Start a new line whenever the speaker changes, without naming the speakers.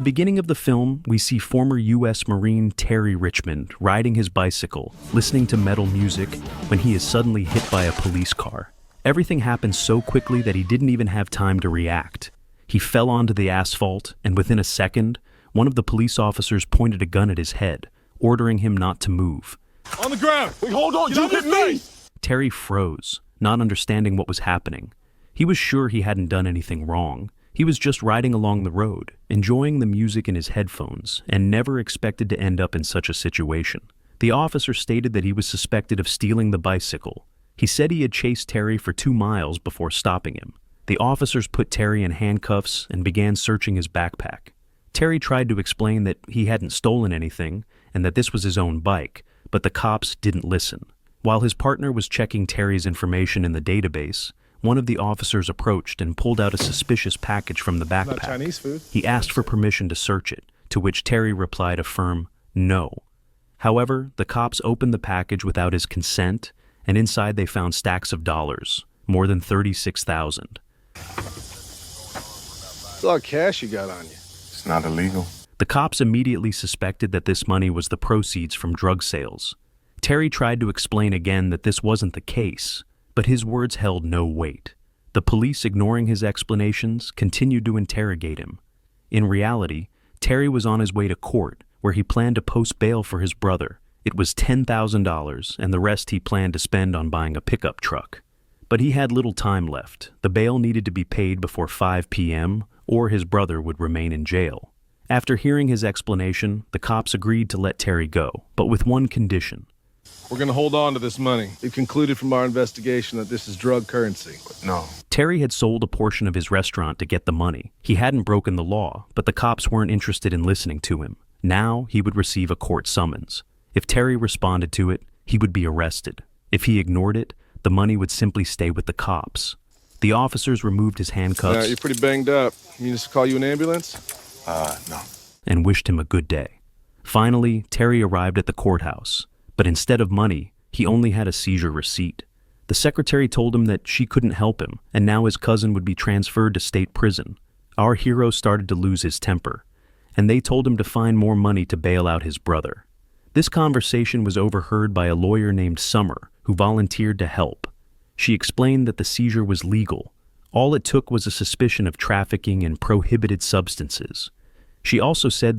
The beginning of the film, we see former U.S. Marine Terry Richmond riding his bicycle, listening to metal music, when he is suddenly hit by a police car. Everything happened so quickly that he didn't even have time to react. He fell onto the asphalt, and within a second, one of the police officers pointed a gun at his head, ordering him not to move.
On the ground! Wait, hold on! You hit me!
Terry froze, not understanding what was happening. He was sure he hadn't done anything wrong. He was just riding along the road, enjoying the music in his headphones, and never expected to end up in such a situation. The officer stated that he was suspected of stealing the bicycle. He said he had chased Terry for 2 miles before stopping him. The officers put Terry in handcuffs and began searching his backpack. Terry tried to explain that he hadn't stolen anything and that this was his own bike, but the cops didn't listen. While his partner was checking Terry's information in the database, one of the officers approached and pulled out a suspicious package from the backpack.
Not Chinese food.
He asked for permission to search it, to which Terry replied a firm no. However, the cops opened the package without his consent, and inside they found stacks of dollars, more than $36,000.
It's a lot of cash you got on you.
It's not illegal.
The cops immediately suspected that this money was the proceeds from drug sales. Terry tried to explain again that this wasn't the case, but his words held no weight. The police, ignoring his explanations, continued to interrogate him. In reality, Terry was on his way to court, where he planned to post bail for his brother. It was $10,000, and the rest he planned to spend on buying a pickup truck. But he had little time left. The bail needed to be paid before 5 p.m., or his brother would remain in jail. After hearing his explanation, the cops agreed to let Terry go, but with one condition.
We're gonna hold on to this money. We've concluded from our investigation that this is drug currency.
No.
Terry had sold a portion of his restaurant to get the money. He hadn't broken the law, but the cops weren't interested in listening to him. Now he would receive a court summons. If Terry responded to it, he would be arrested. If he ignored it, the money would simply stay with the cops. The officers removed his handcuffs.
You're pretty banged up. You need us to call you an ambulance?
No.
And wished him a good day. Finally, Terry arrived at the courthouse, but instead of money, he only had a seizure receipt. The secretary told him that she couldn't help him, and now his cousin would be transferred to state prison. Our hero started to lose his temper, and they told him to find more money to bail out his brother. This conversation was overheard by a lawyer named Summer, who volunteered to help. She explained that the seizure was legal. All it took was a suspicion of trafficking in prohibited substances. She also said that